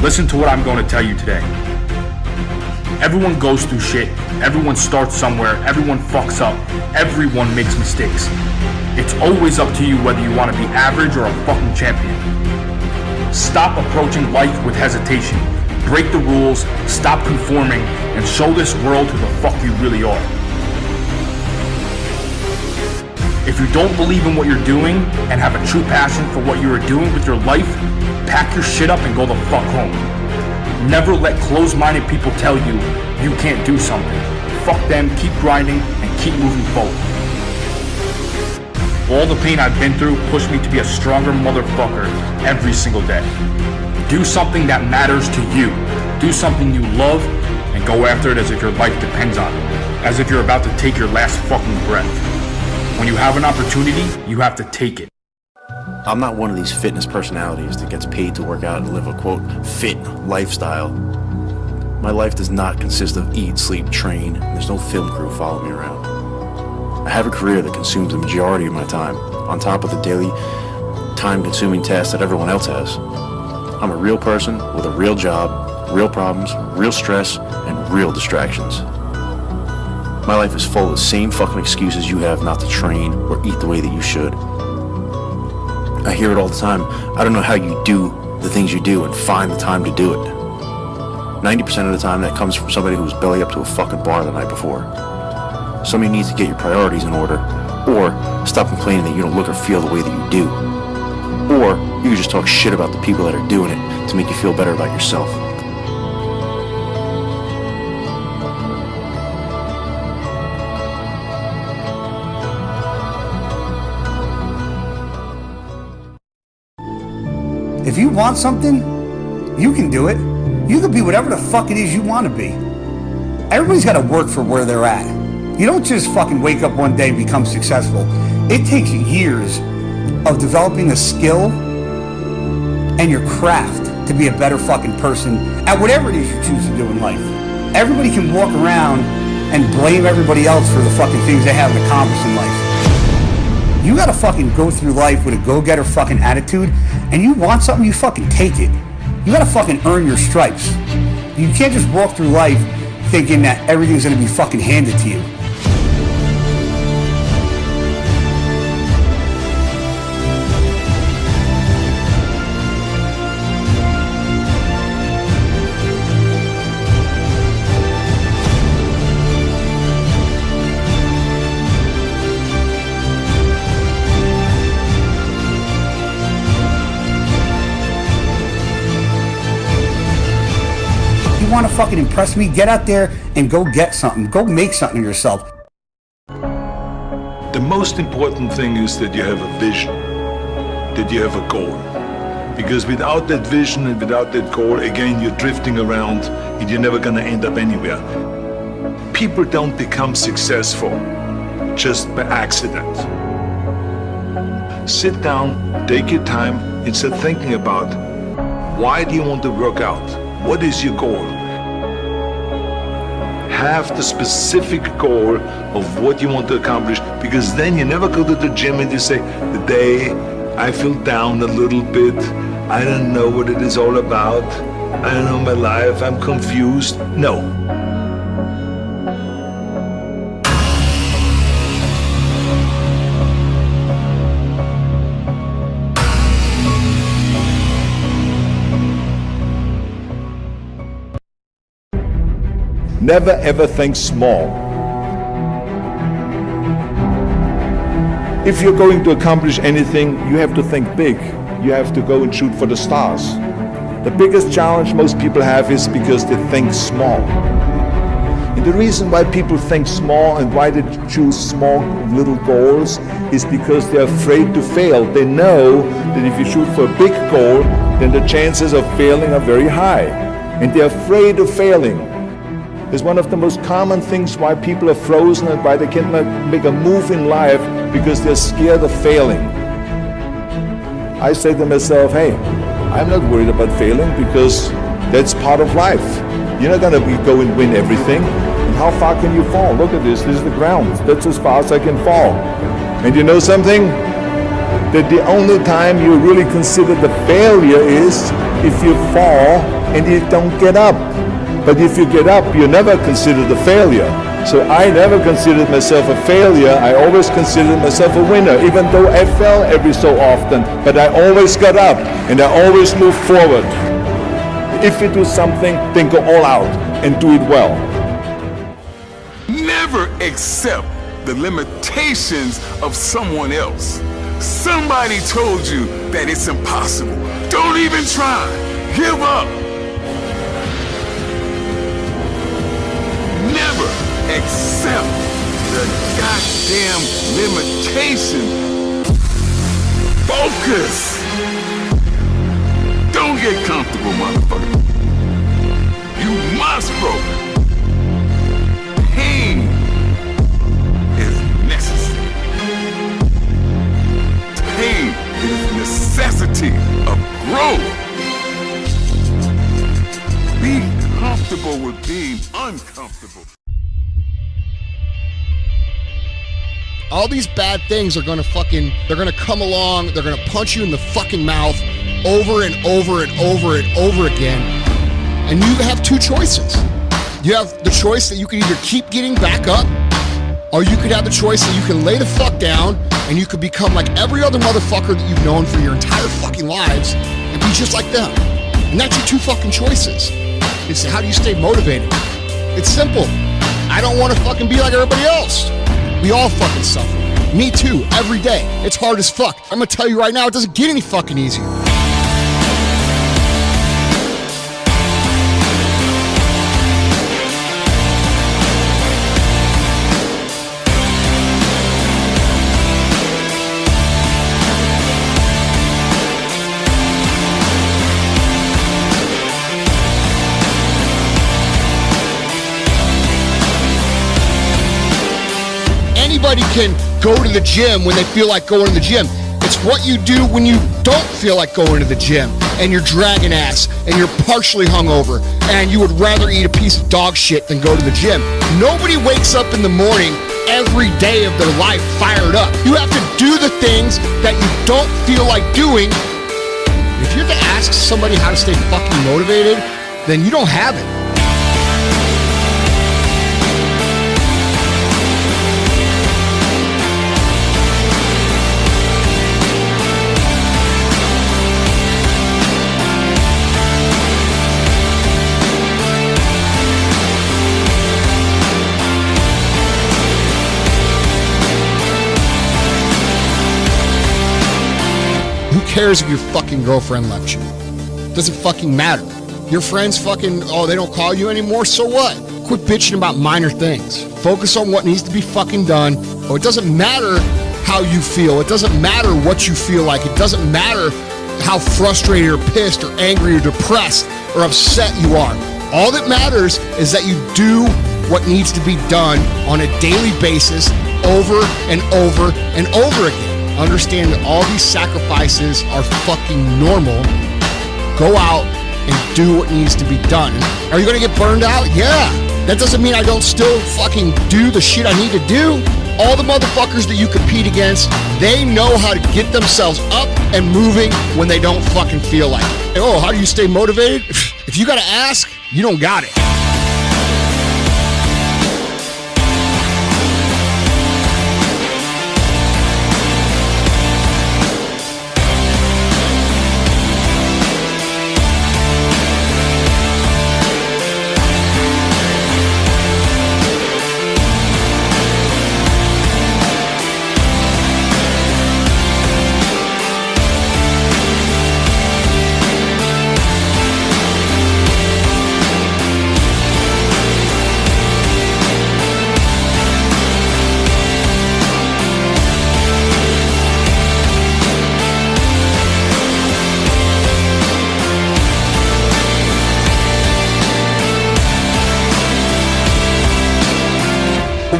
Listen to what I'm going to tell you today. Everyone goes through shit. Everyone starts somewhere. Everyone fucks up. Everyone makes mistakes. It's always up to you whether you want to be average or a fucking champion. Stop approaching life with hesitation. Break the rules, stop conforming, and show this world who the fuck you really are. If you don't believe in what you're doing and have a true passion for what you are doing with your life, pack your shit up and go the fuck home. Never let closed-minded people tell you you can't do something. Fuck them, keep grinding, and keep moving forward. All the pain I've been through pushed me to be a stronger motherfucker every single day. Do something that matters to you. Do something you love and go after it as if your life depends on it. As if you're about to take your last fucking breath. When you have an opportunity, you have to take it. I'm not one of these fitness personalities that gets paid to work out and live a, quote, fit lifestyle. My life does not consist of eat, sleep, train, and there's no film crew following me around. I have a career that consumes the majority of my time, on top of the daily, time-consuming tasks that everyone else has. I'm a real person with a real job, real problems, real stress, and real distractions. My life is full of the same fucking excuses you have not to train or eat the way that you should. I hear it all the time. I don't know how you do the things you do and find the time to do it. 90% of the time that comes from somebody who was belly up to a fucking bar the night before. Somebody needs to get your priorities in order, or stop complaining that you don't look or feel the way that you do. Or you can just talk shit about the people that are doing it to make you feel better about yourself. If you want something, you can do it. You can be whatever the fuck it is you want to be. Everybody's got to work for where they're at. You don't just fucking wake up one day and become successful. It takes years of developing a skill and your craft to be a better fucking person at whatever it is you choose to do in life. Everybody can walk around and blame everybody else for the fucking things they haven't accomplished in life. You gotta fucking go through life with a go-getter fucking attitude, and you want something, you fucking take it. You gotta fucking earn your stripes. You can't just walk through life thinking that everything's gonna be fucking handed to you. Want to fucking impress me, get out there and go get something. Go make something of yourself. The most important thing is that you have a vision, that you have a goal. Because without that vision and without that goal, again, you're drifting around and you're never going to end up anywhere. People don't become successful just by accident. Sit down, take your time, and start thinking about why do you want to work out? What is your goal? Have the specific goal of what you want to accomplish, because then you never go to the gym and you say, today I feel down a little bit, I don't know what it is all about, I don't know my life, I'm confused. No. Never ever think small. If you're going to accomplish anything, you have to think big. You have to go and shoot for the stars. The biggest challenge most people have is because they think small. And the reason why people think small and why they choose small little goals is because they're afraid to fail. They know that if you shoot for a big goal, then the chances of failing are very high. And they're afraid of failing. Is one of the most common things why people are frozen and why they cannot make a move in life, because they're scared of failing. I say to myself, hey, I'm not worried about failing because that's part of life. You're not going to go and win everything. And how far can you fall? Look at this is the ground. That's as far as I can fall. And you know something? that the only time you really consider the failure is if you fall and you don't get up. But if you get up, you never consider the failure. So I never considered myself a failure. I always considered myself a winner, even though I fell every so often. But I always got up and I always moved forward. If you do something, then go all out and do it well. Never accept the limitations of someone else. Somebody told you that it's impossible. Don't even try. Give up. Never accept the goddamn limitation. Focus. Don't get comfortable, motherfucker. You must grow. Pain is necessary. Pain is necessity of growth. Be comfortable with being uncomfortable. All these bad things are gonna they're gonna come along, they're gonna punch you in the fucking mouth over and over and over and over again. And you have two choices. You have the choice that you can either keep getting back up, or you could have the choice that you can lay the fuck down and you could become like every other motherfucker that you've known for your entire fucking lives and be just like them. And that's your two fucking choices. It's how do you stay motivated? It's simple. I don't want to fucking be like everybody else. We all fucking suffer. Me too, every day. It's hard as fuck. I'm gonna tell you right now, it doesn't get any fucking easier. Anybody can go to the gym when they feel like going to the gym. It's what you do when you don't feel like going to the gym and you're dragging ass and you're partially hungover and you would rather eat a piece of dog shit than go to the gym. Nobody wakes up in the morning every day of their life fired up. You have to do the things that you don't feel like doing. If you have to ask somebody how to stay fucking motivated, then you don't have it. Who cares if your fucking girlfriend left you? Doesn't fucking matter. Your friends fucking, they don't call you anymore, so what? Quit bitching about minor things. Focus on what needs to be fucking done. Oh, it doesn't matter how you feel. It doesn't matter what you feel like. It doesn't matter how frustrated or pissed or angry or depressed or upset you are. All that matters is that you do what needs to be done on a daily basis over and over and over again. Understand that all these sacrifices are fucking normal. Go out and do what needs to be done. Are you gonna get burned out? Yeah. That doesn't mean I don't still fucking do the shit I need to do. All the motherfuckers that you compete against, they know how to get themselves up and moving when they don't fucking feel like it. Oh, how do you stay motivated? If you gotta ask, you don't got it.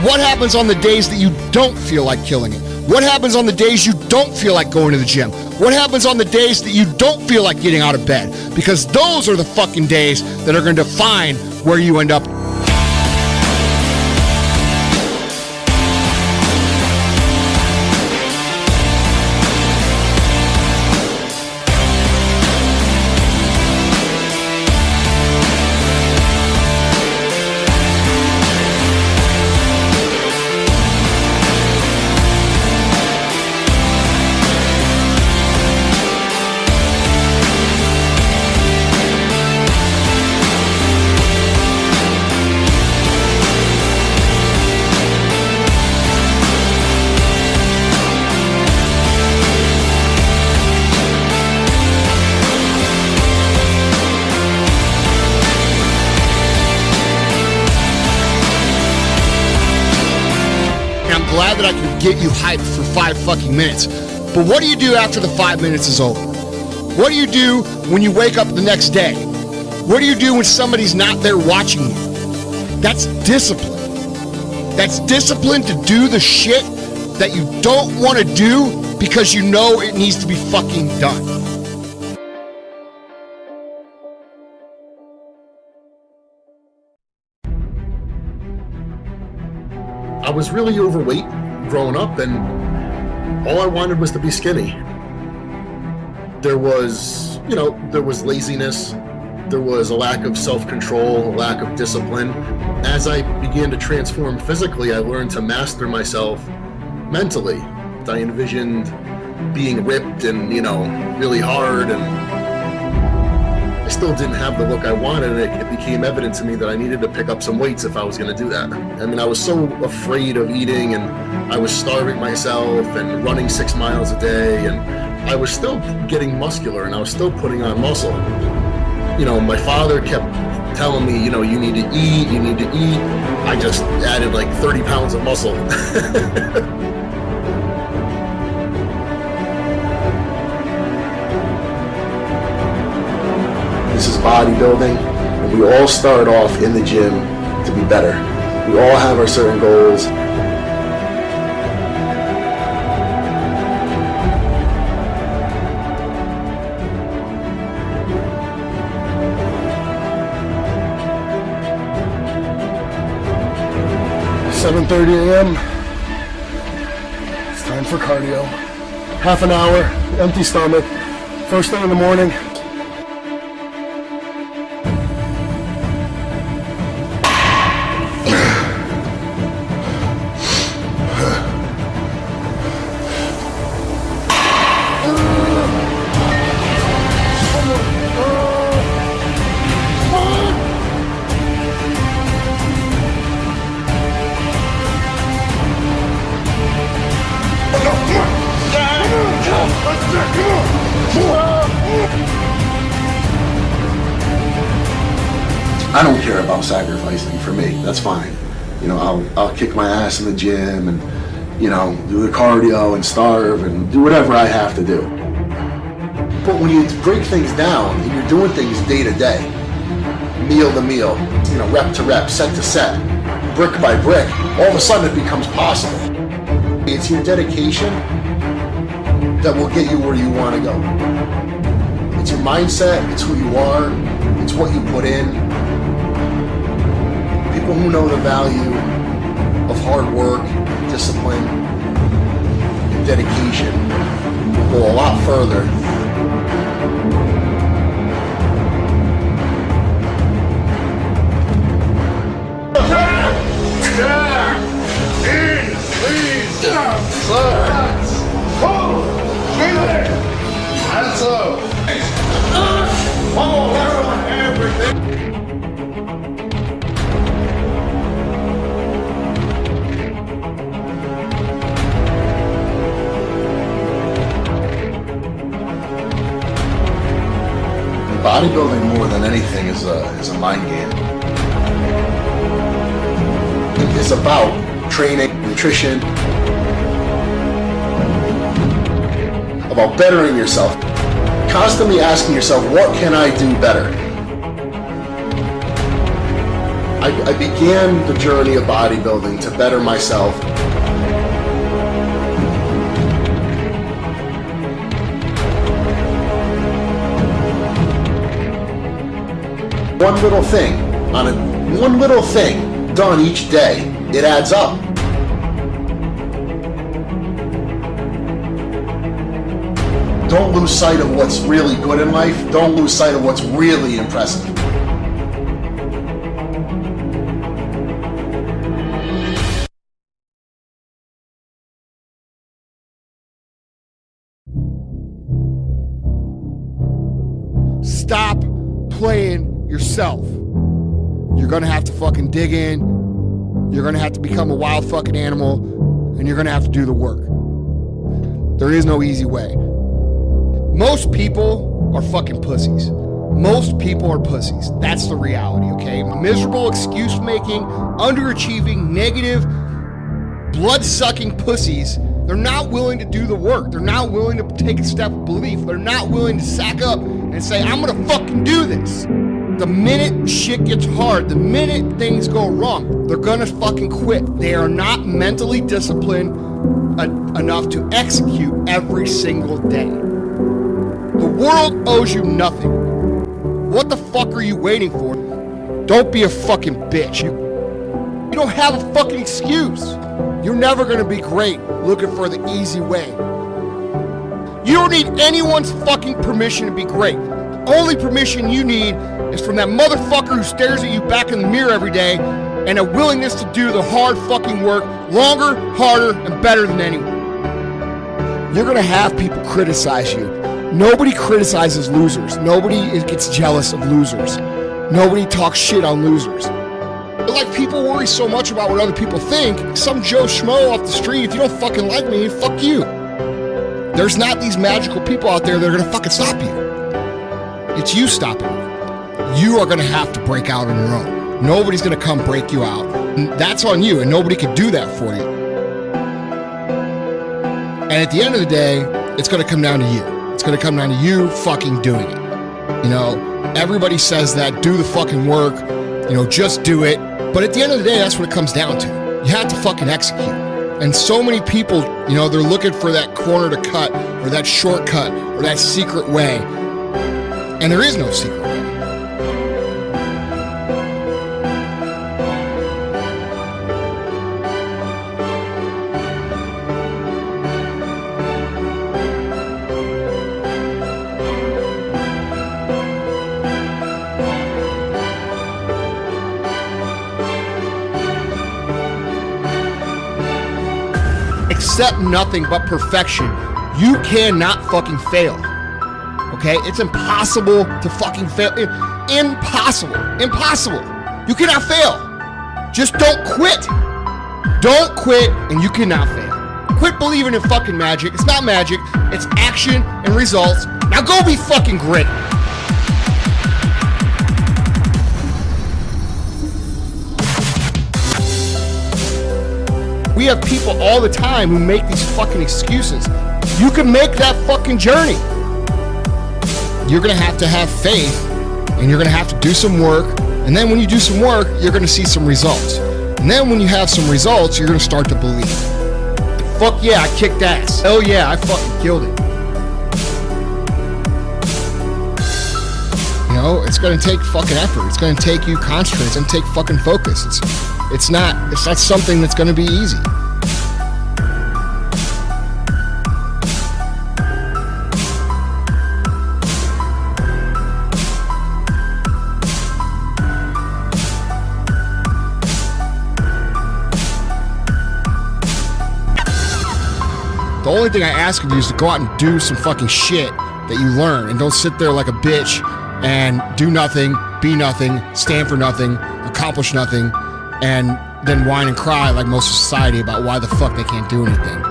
What happens on the days that you don't feel like killing it? What happens on the days you don't feel like going to the gym? What happens on the days that you don't feel like getting out of bed? Because those are the fucking days that are going to define where you end up. that I can get you hyped for 5 fucking minutes. But what do you do after the 5 minutes is over? What do you do when you wake up the next day? What do you do when somebody's not there watching you? That's discipline. That's discipline to do the shit that you don't want to do because you know it needs to be fucking done. I was really overweight growing up, and all I wanted was to be skinny. There was laziness. There was a lack of self-control, a lack of discipline. As I began to transform physically, I learned to master myself mentally. I envisioned being ripped and, really hard, and I still didn't have the look I wanted, and it became evident to me that I needed to pick up some weights if I was going to do that. I mean, I was so afraid of eating, and I was starving myself and running 6 miles a day, and I was still getting muscular, and I was still putting on muscle. My father kept telling me, you need to eat, you need to eat. I just added like 30 pounds of muscle. This is bodybuilding, and we all start off in the gym to be better. We all have our certain goals. $7:30 a.m. It's time for cardio. Half an hour, empty stomach, first thing in the morning. I don't care about sacrificing. For me, that's fine. I'll kick my ass in the gym and, do the cardio and starve and do whatever I have to do. But when you break things down and you're doing things day to day, meal to meal, rep to rep, set to set, brick by brick, all of a sudden it becomes possible. It's your dedication that will get you where you want to go. It's your mindset, it's who you are, it's what you put in. People who know the value of hard work, discipline, and dedication will go a lot further. Bodybuilding, more than anything, is a mind game. It's about training, nutrition, about bettering yourself. Constantly asking yourself, what can I do better? I began the journey of bodybuilding to better myself. One little thing done each day, it adds up. Don't lose sight of what's really good in life. Don't lose sight of what's really impressive. Stop playing yourself. You're gonna have to fucking dig in. You're gonna have to become a wild fucking animal, and you're gonna have to do the work. There is no easy way. Most people are fucking pussies. Most people are pussies. That's the reality, okay? Miserable, excuse making, underachieving, negative, blood-sucking pussies. They're not willing to do the work. They're not willing to take a step of belief. They're not willing to sack up and say, I'm gonna fucking do this. The minute shit gets hard, the minute things go wrong, they're gonna fucking quit. They are not mentally disciplined enough to execute every single day. The world owes you nothing. What the fuck are you waiting for? Don't be a fucking bitch. You don't have a fucking excuse. You're never gonna be great looking for the easy way. You don't need anyone's fucking permission to be great. The only permission you need is from that motherfucker who stares at you back in the mirror every day and a willingness to do the hard fucking work longer, harder, and better than anyone. You're gonna have people criticize you. Nobody criticizes losers. Nobody gets jealous of losers. Nobody talks shit on losers. But like, people worry so much about what other people think. Some Joe Schmo off the street, if you don't fucking like me, fuck you. There's not these magical people out there that are gonna fucking stop you. It's you stopping you. You are gonna have to break out on your own. Nobody's gonna come break you out. That's on you, and nobody can do that for you. And at the end of the day, it's gonna come down to you. It's gonna come down to you fucking doing it. You know, everybody says that, do the fucking work, you know, just do it. But at the end of the day, that's what it comes down to. You have to fucking execute. And so many people, you know, they're looking for that corner to cut, or that shortcut, or that secret way. And there is no secret way. Accept nothing but perfection. You cannot fucking fail. Okay? It's impossible to fucking fail. Impossible. Impossible. You cannot fail. Just don't quit. Don't quit, and you cannot fail. Quit believing in fucking magic. It's not magic. It's action and results. Now go be fucking great. We have people all the time who make these fucking excuses. You can make that fucking journey. You're gonna have to have faith, and you're gonna have to do some work, and then when you do some work, you're gonna see some results. And then when you have some results, you're gonna start to believe. Fuck yeah, I kicked ass. Hell yeah, I fucking killed it. You know, it's gonna take fucking effort. It's gonna take you concentrate. It's gonna take fucking focus. It's not something that's gonna be easy. The only thing I ask of you is to go out and do some fucking shit that you learn, and don't sit there like a bitch and do nothing, be nothing, stand for nothing, accomplish nothing, and then whine and cry like most of society about why the fuck they can't do anything.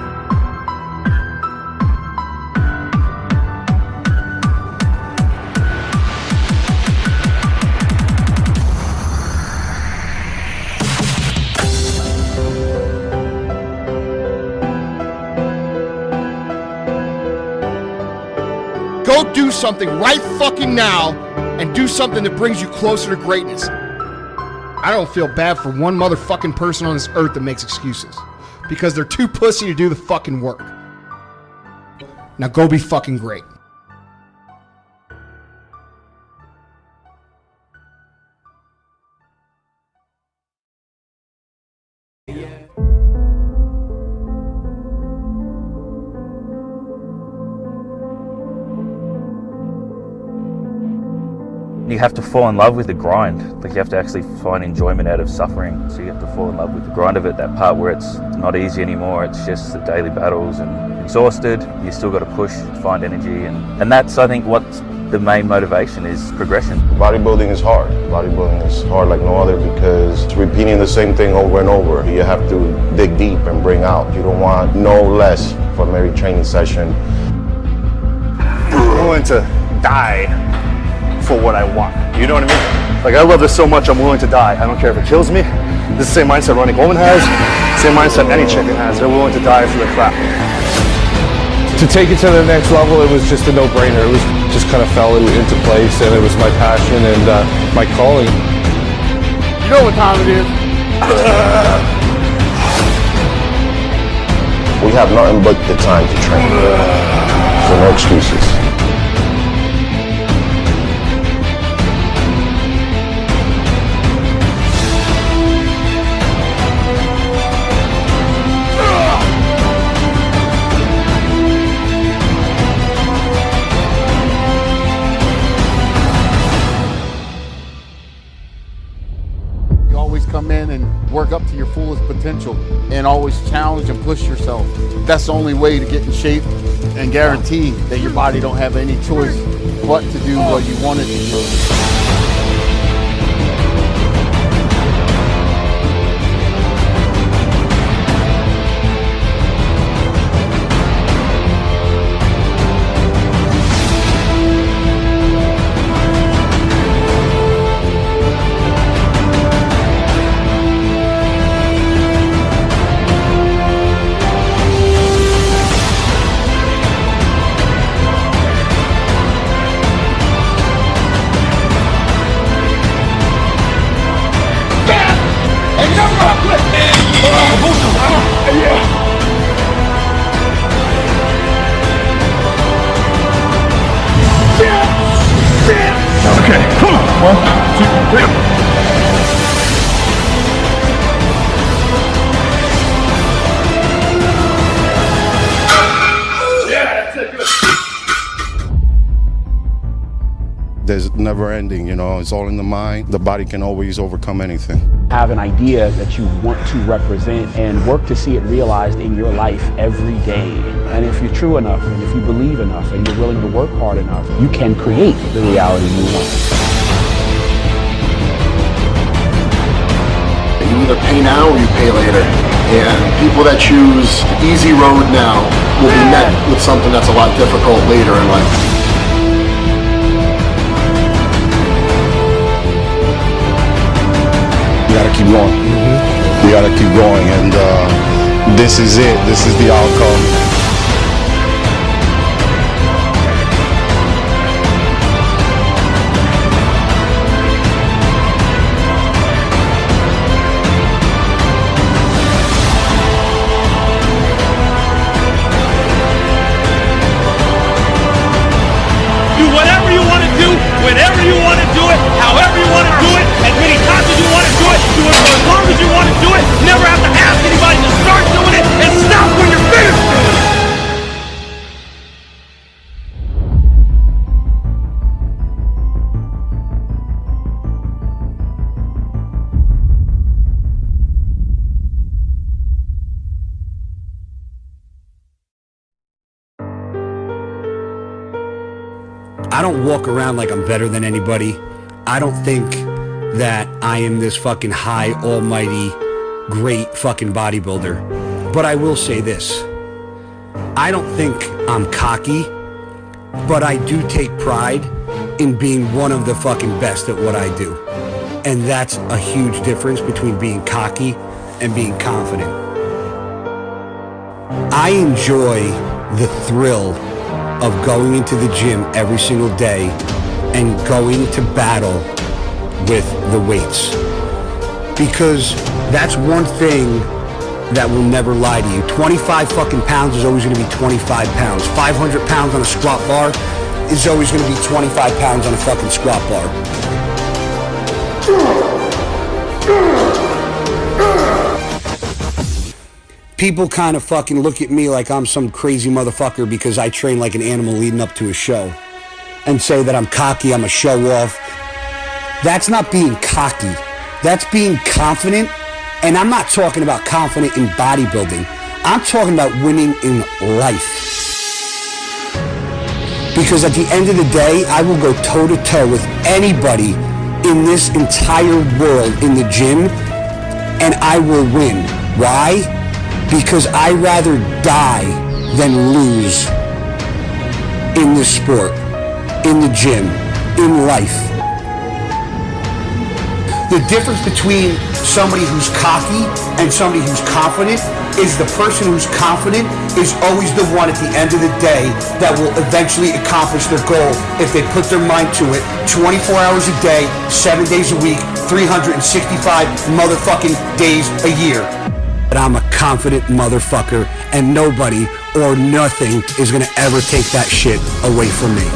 Go do something right fucking now, and do something that brings you closer to greatness. I don't feel bad for one motherfucking person on this earth that makes excuses, because they're too pussy to do the fucking work. Now go be fucking great. You have to fall in love with the grind. Like, you have to actually find enjoyment out of suffering. So you have to fall in love with the grind of it, that part where it's not easy anymore. It's just the daily battles and exhausted. You still got to push, find energy. And that's, I think, what the main motivation is, progression. Bodybuilding is hard. Bodybuilding is hard like no other because it's repeating the same thing over and over. You have to dig deep and bring out. You don't want no less from every training session. I'm willing to die for what I want. You know what I mean? Like, I love this so much, I'm willing to die. I don't care if it kills me. This is the same mindset Ronnie Coleman has, same mindset any chicken has. They're willing to die for the crap. To take it to the next level, it was just a no-brainer. It was just kind of fell into place, and it was my passion and my calling. You know what time it is? We have nothing but the time to train, so no excuses. Come in and work up to your fullest potential and always challenge and push yourself. That's the only way to get in shape and guarantee that your body don't have any choice but to do what you want it to do. There's never ending, you know, it's all in the mind. The body can always overcome anything. Have an idea that you want to represent and work to see it realized in your life every day. And if you're true enough, and if you believe enough, and you're willing to work hard enough, you can create the reality you want. You either pay now or you pay later. And people that choose the easy road now will be met with something that's a lot difficult later in life. You gotta keep going. You gotta keep going, and this is it. This is the outcome. Do whatever you want to do, whenever you want to do it, however you want to do it, as many times as you want to do it for as long as you want to do it. Never have to ask anybody to start doing it and stop when you're finished doing it. I don't walk around like I'm better than anybody. I don't think that I am this fucking high, almighty, great fucking bodybuilder. But I will say this. I don't think I'm cocky, but I do take pride in being one of the fucking best at what I do. And that's a huge difference between being cocky and being confident. I enjoy the thrill of going into the gym every single day and going to battle with the weights. Because that's one thing that will never lie to you. 25 fucking pounds is always gonna be 25 pounds. 500 pounds on a squat bar is always gonna be 25 pounds on a fucking squat bar. People kind of fucking look at me like I'm some crazy motherfucker because I train like an animal leading up to a show and say that I'm cocky, I'm a show off. That's not being cocky. That's being confident. And I'm not talking about confident in bodybuilding. I'm talking about winning in life. Because at the end of the day, I will go toe to toe with anybody in this entire world in the gym and I will win. Why? Because I rather die than lose in this sport, in the gym, in life. The difference between somebody who's cocky and somebody who's confident is the person who's confident is always the one at the end of the day that will eventually accomplish their goal if they put their mind to it 24 hours a day, 7 days a week, 365 motherfucking days a year. But I'm a confident motherfucker, and nobody or nothing is gonna ever take that shit away from me.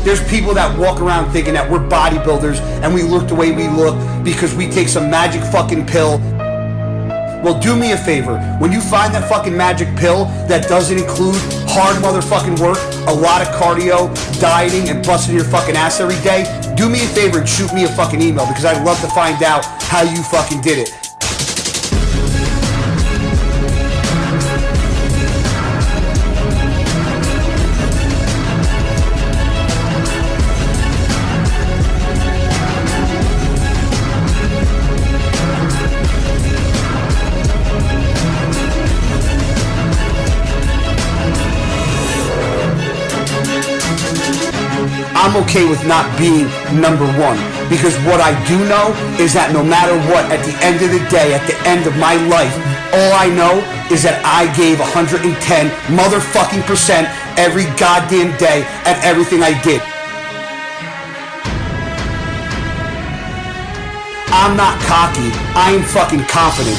There's people that walk around thinking that we're bodybuilders and we look the way we look because we take some magic fucking pill. Well, do me a favor. When you find that fucking magic pill that doesn't include hard motherfucking work, a lot of cardio, dieting, and busting your fucking ass every day, do me a favor and shoot me a fucking email because I'd love to find out how you fucking did it. I'm okay with not being number one because what I do know is that no matter what, at the end of the day, at the end of my life, all I know is that I gave 110 motherfucking % every goddamn day at everything I did. I'm not cocky. I am fucking confident.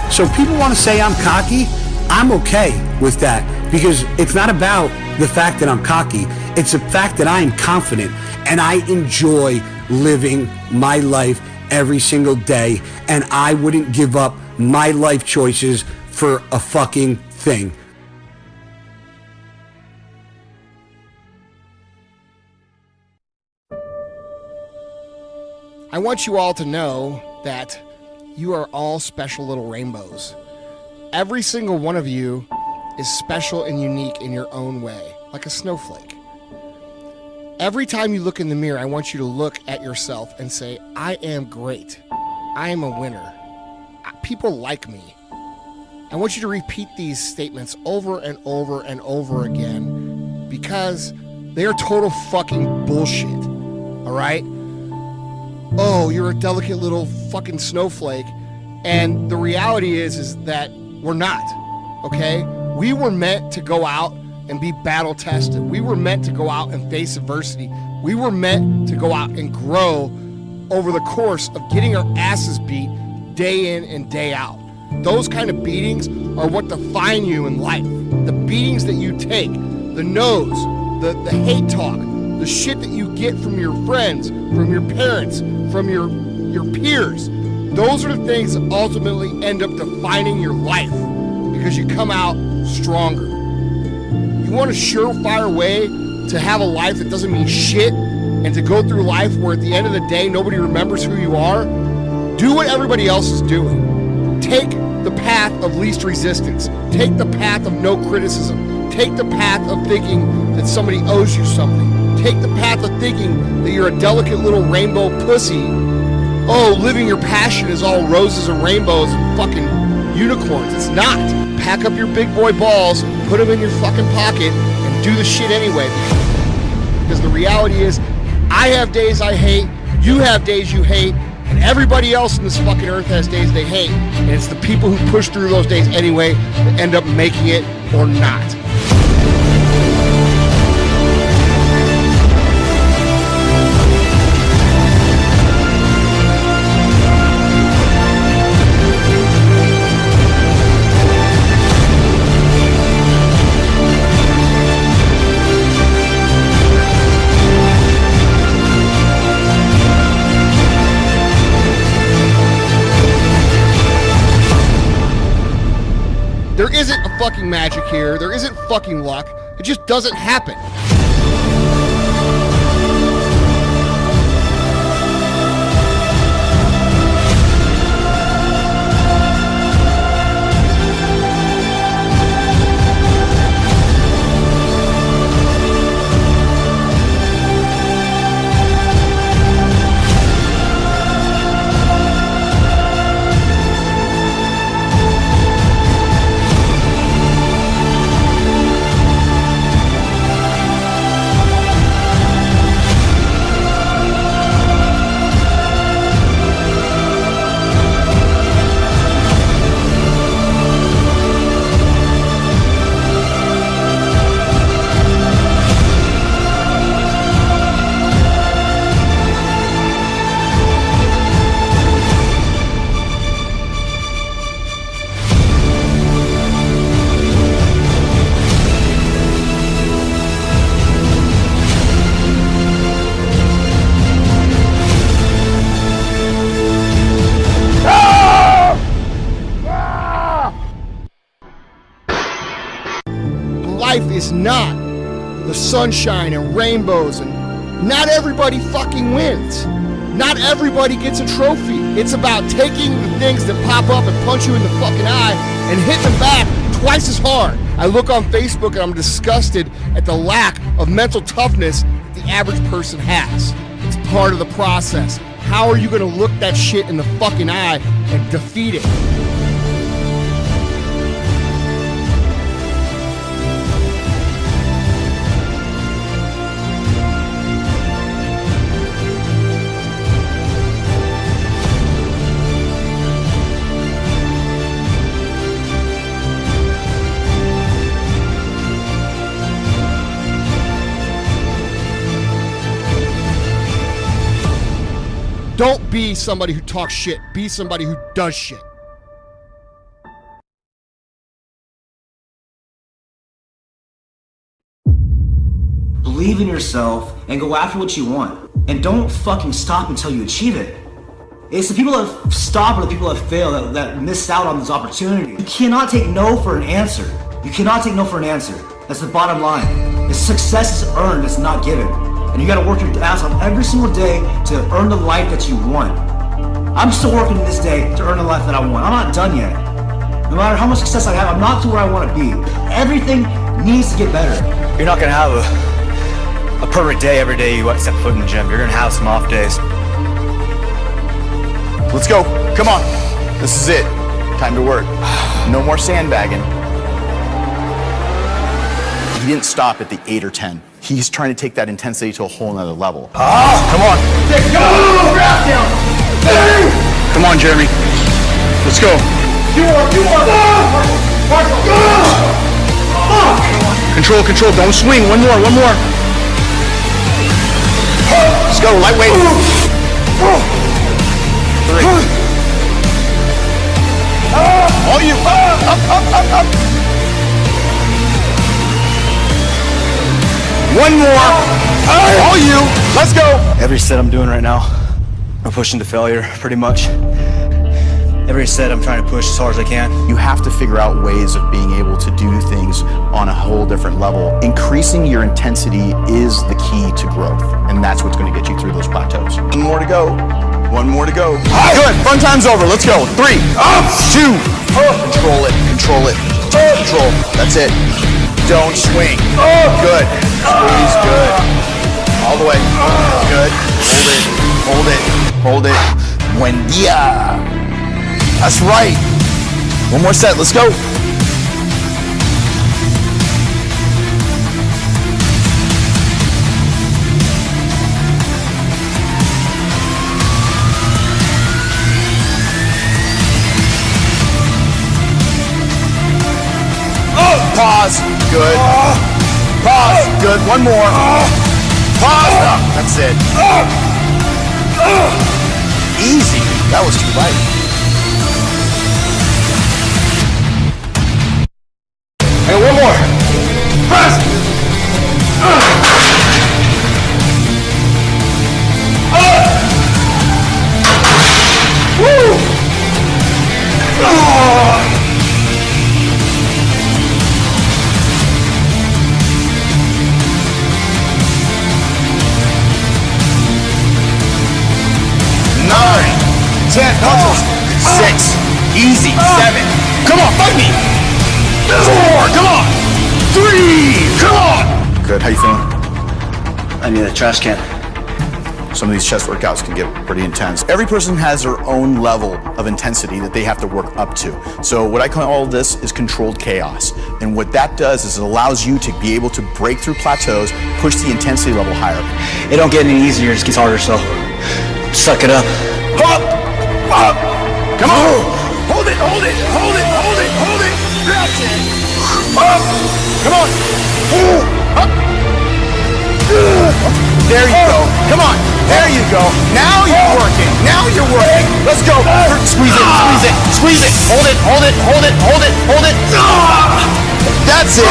So people want to say I'm cocky, I'm okay with that because it's not about the fact that I'm cocky. It's the fact that I am confident and I enjoy living my life every single day and I wouldn't give up my life choices for a fucking thing. I want you all to know that you are all special little rainbows. Every single one of you is special and unique in your own way, like a snowflake. Every time you look in the mirror, I want you to look at yourself and say, I am great. I am a winner. People like me. I want you to repeat these statements over and over and over again because they are total fucking bullshit, all right? Oh, you're a delicate little fucking snowflake. And the reality is that we're not, okay? We were meant to go out and be battle tested. We were meant to go out and face adversity. We were meant to go out and grow over the course of getting our asses beat day in and day out. Those kind of beatings are what define you in life. The beatings that you take, the no's, the hate talk, the shit that you get from your friends, from your parents, from your peers. Those are the things that ultimately end up defining your life because you come out stronger. You want a surefire way to have a life that doesn't mean shit and to go through life where at the end of the day nobody remembers who you are? Do what everybody else is doing. Take the path of least resistance. Take the path of no criticism. Take the path of thinking that somebody owes you something. Take the path of thinking that you're a delicate little rainbow pussy. Oh, living your passion is all roses and rainbows and fucking unicorns. It's not. Pack up your big boy balls, put them in your fucking pocket, and do the shit anyway. Because the reality is, I have days I hate, you have days you hate, and everybody else in this fucking earth has days they hate. And it's the people who push through those days anyway that end up making it or not. There isn't a fucking magic here. There isn't fucking luck. It just doesn't happen. Life is not the sunshine and rainbows, and not everybody fucking wins. Not everybody gets a trophy. It's about taking the things that pop up and punch you in the fucking eye and hitting them back twice as hard. I look on Facebook and I'm disgusted at the lack of mental toughness that the average person has. It's part of the process. How are you gonna look that shit in the fucking eye and defeat it? Don't be somebody who talks shit. Be somebody who does shit. Believe in yourself and go after what you want. And don't fucking stop until you achieve it. It's the people that stop or the people that fail that miss out on this opportunity. You cannot take no for an answer. You cannot take no for an answer. That's the bottom line. The success is earned, it's not given. And you gotta work your ass off every single day to earn the life that you want. I'm still working this day to earn the life that I want. I'm not done yet. No matter how much success I have, I'm not to where I want to be. Everything needs to get better. You're not gonna have a perfect day every day you step foot in the gym. You're gonna have some off days. Let's go. Come on. This is it. Time to work. No more sandbagging. He didn't stop at the 8 or 10. He's trying to take that intensity to a whole nother level. Come on. Come on, Jeremy. Let's go. Control, control. Don't swing. One more, one more. Let's go. Lightweight. 3. All you. Up. One more. All you. Let's go. Every set I'm doing right now, I'm pushing to failure, pretty much. Every set I'm trying to push as hard as I can. You have to figure out ways of being able to do things on a whole different level. Increasing your intensity is the key to growth, and that's what's going to get you through those plateaus. One more to go. One more to go. Good. Fun time's over. Let's go. 3, 2. Control it. Control it. Control. That's it. Don't swing. Good. Squeeze. Good. All the way. Good. Hold it. Hold it. Hold it. Buen dia. That's right. One more set, let's go. Pause, good. Pause, good, one more. Pause, that's it. Easy, that was too light. And one more. Press. Woo. Nine, 10, muscles, 6, easy, 7. Come on, fight me. 4, come on. 3, come on. Good, how you feeling? I need a trash can. Some of these chest workouts can get pretty intense. Every person has their own level of intensity that they have to work up to. So what I call all this is controlled chaos. And what that does is it allows you to be able to break through plateaus, push the intensity level higher. It don't get any easier, it just gets harder, so suck it up. Up! Up! Come on! Hold it, hold it, hold it, hold it, hold it! That's it! Up! Come on! Up! There you go. Come on. There you go. Now you're working. Now you're working. Let's go. Squeeze it, squeeze it, squeeze it. Hold it, hold it, hold it, hold it, hold it. That's it.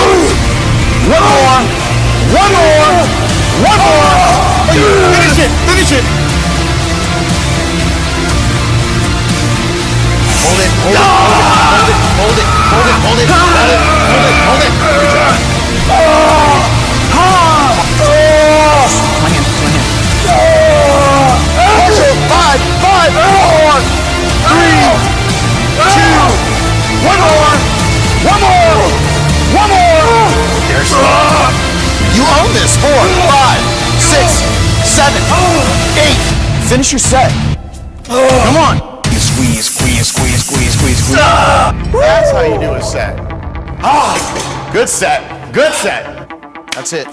One more. One more. One more. Finish it, finish it. Hold it, hold it, hold it, hold it, hold it, hold it, hold it, hold it, hold it. Good job. My hand, my hand. Also, 5, 4, 3, 2, one more, one more, one more. There's you own this. 4, 5, 6, 7, 8. Finish your set. Come on. Squeeze, squeeze, squeeze, squeeze, squeeze, squeeze. That's how you do a set. Good set. Good set. That's it.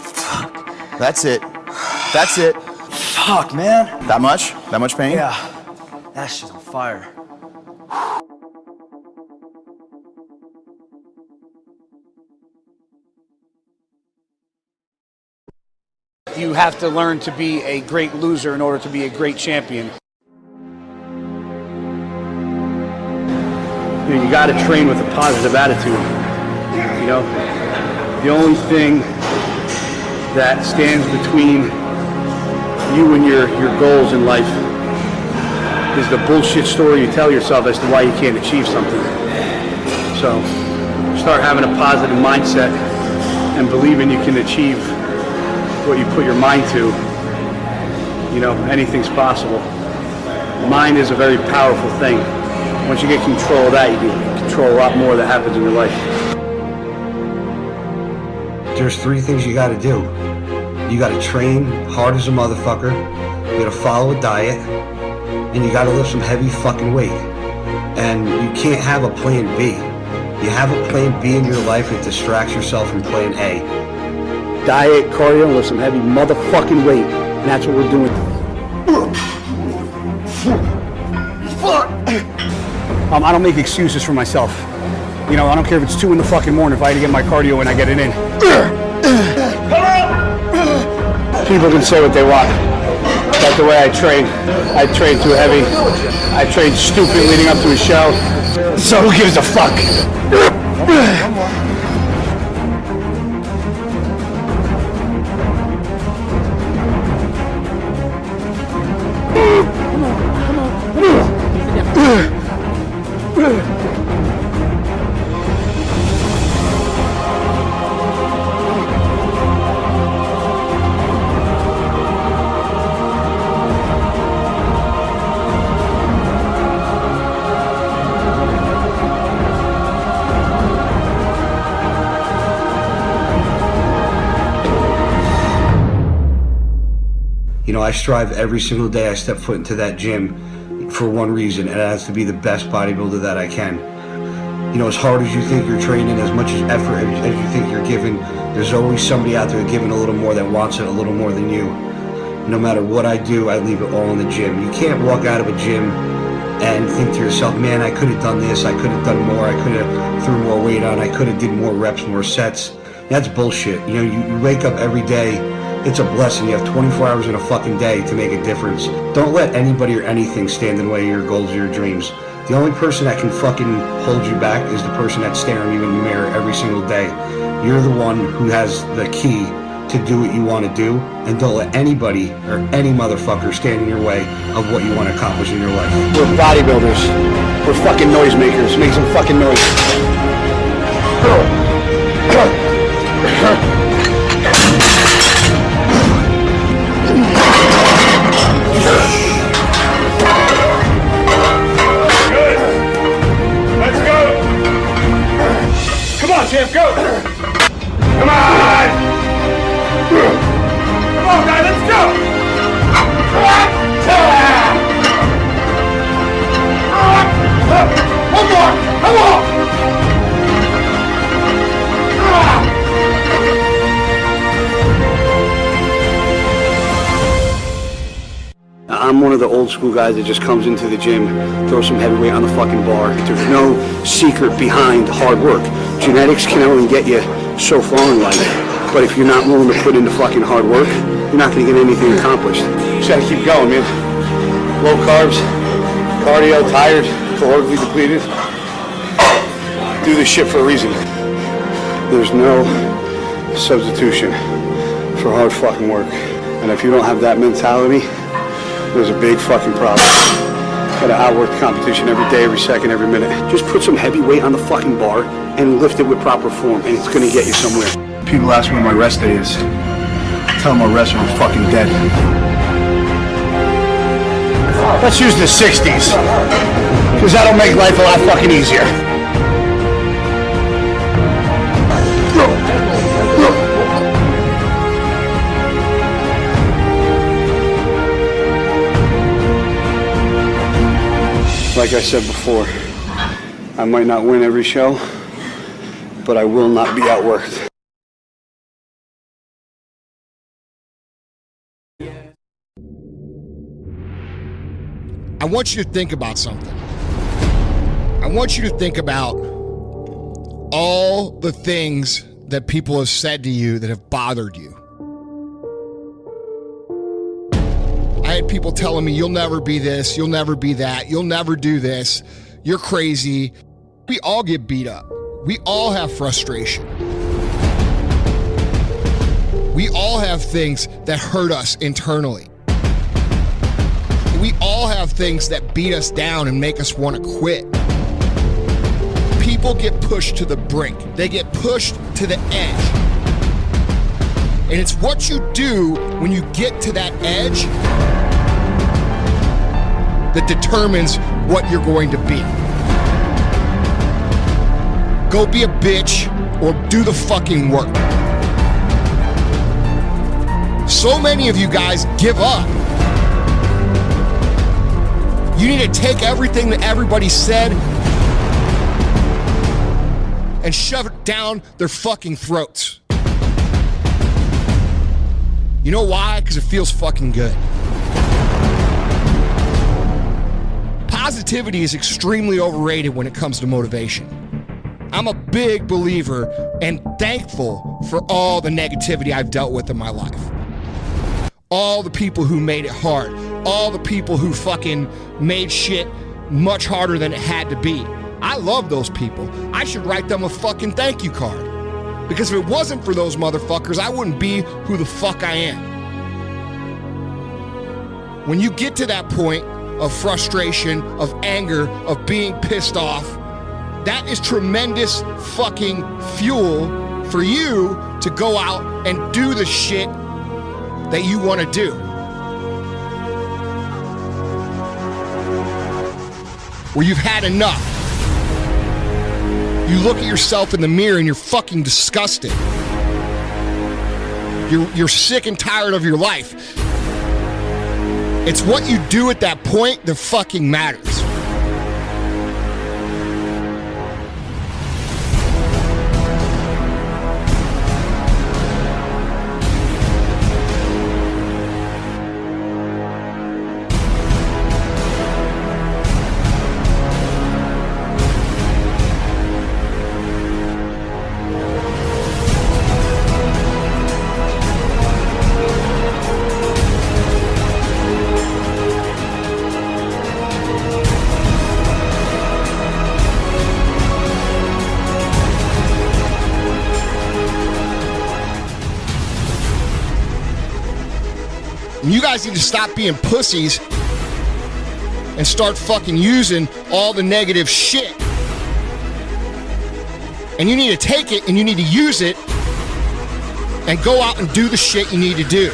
That's it. That's it. Fuck, man. That much? That much pain? Yeah. That shit's on fire. You have to learn to be a great loser in order to be a great champion. You got to train with a positive attitude. You know, the only thing that stands between you and your goals in life is the bullshit story you tell yourself as to why you can't achieve something. So start having a positive mindset and believing you can achieve what you put your mind to. You know, anything's possible. Mind is a very powerful thing. Once you get control of that, you can control a lot more that happens in your life. There's 3 things you gotta do. You gotta train hard as a motherfucker, you gotta follow a diet, and you gotta lift some heavy fucking weight. And you can't have a plan B. You have a plan B in your life that distracts yourself from plan A. Diet, cardio, lift some heavy motherfucking weight. And that's what we're doing. I don't make excuses for myself. You know, I don't care if it's 2 in the fucking morning. If I had to get my cardio in, I get it in. People can say what they want. That's the way I train. I train too heavy. I train stupid leading up to a show. So who gives a fuck? You know, I strive every single day I step foot into that gym for one reason, and that has to be the best bodybuilder that I can. You know, as hard as you think you're training, as much as effort as you think you're giving, there's always somebody out there giving a little more that wants it a little more than you. No matter what I do, I leave it all in the gym. You can't walk out of a gym and think to yourself, man, I could have done this, I could have done more, I could have threw more weight on, I could have did more reps, more sets. That's bullshit. You know, you wake up every day, it's a blessing. You have 24 hours in a fucking day to make a difference. Don't let anybody or anything stand in the way of your goals or your dreams. The only person that can fucking hold you back is the person that's staring you in the mirror every single day. You're the one who has the key to do what you want to do, and don't let anybody or any motherfucker stand in your way of what you want to accomplish in your life. We're bodybuilders. We're fucking noisemakers. Make some fucking noise. Good. Let's go. Come on, champ, go. Come on. Come on, guys, let's go. One more. Come on. I'm one of the old school guys that just comes into the gym, throws some heavy weight on the fucking bar. There's no secret behind hard work. Genetics can only get you so far in life, but if you're not willing to put in the fucking hard work, you're not gonna get anything accomplished. Just gotta keep going, man. Low carbs, cardio, tired, calorically depleted. Do this shit for a reason. There's no substitution for hard fucking work. And if you don't have that mentality, there's a big fucking problem. Gotta outwork the competition every day, every second, every minute. Just put some heavy weight on the fucking bar and lift it with proper form, and it's gonna get you somewhere. People ask me when my rest day is. Tell them my rest I'm fucking dead. Let's use the 60s, because that'll make life a lot fucking easier. Like I said before, I might not win every show, but I will not be outworked. I want you to think about something. I want you to think about all the things that people have said to you that have bothered you. I had people telling me, you'll never be this, you'll never be that, you'll never do this, you're crazy. We all get beat up. We all have frustration. We all have things that hurt us internally. We all have things that beat us down and make us want to quit. People get pushed to the brink. They get pushed to the edge. And it's what you do when you get to that edge that determines what you're going to be. Go be a bitch or do the fucking work. So many of you guys give up. You need to take everything that everybody said and shove it down their fucking throats. You know why? Because it feels fucking good. Positivity is extremely overrated when it comes to motivation. I'm a big believer and thankful for all the negativity I've dealt with in my life. All the people who made it hard. All the people who fucking made shit much harder than it had to be. I love those people. I should write them a fucking thank you card. Because if it wasn't for those motherfuckers, I wouldn't be who the fuck I am. When you get to that point of frustration, of anger, of being pissed off, that is tremendous fucking fuel for you to go out and do the shit that you want to do. Where you've had enough. You look at yourself in the mirror and you're fucking disgusted. You're sick and tired of your life. It's what you do at that point that fucking matters. And you guys need to stop being pussies and start fucking using all the negative shit. And you need to take it and you need to use it and go out and do the shit you need to do.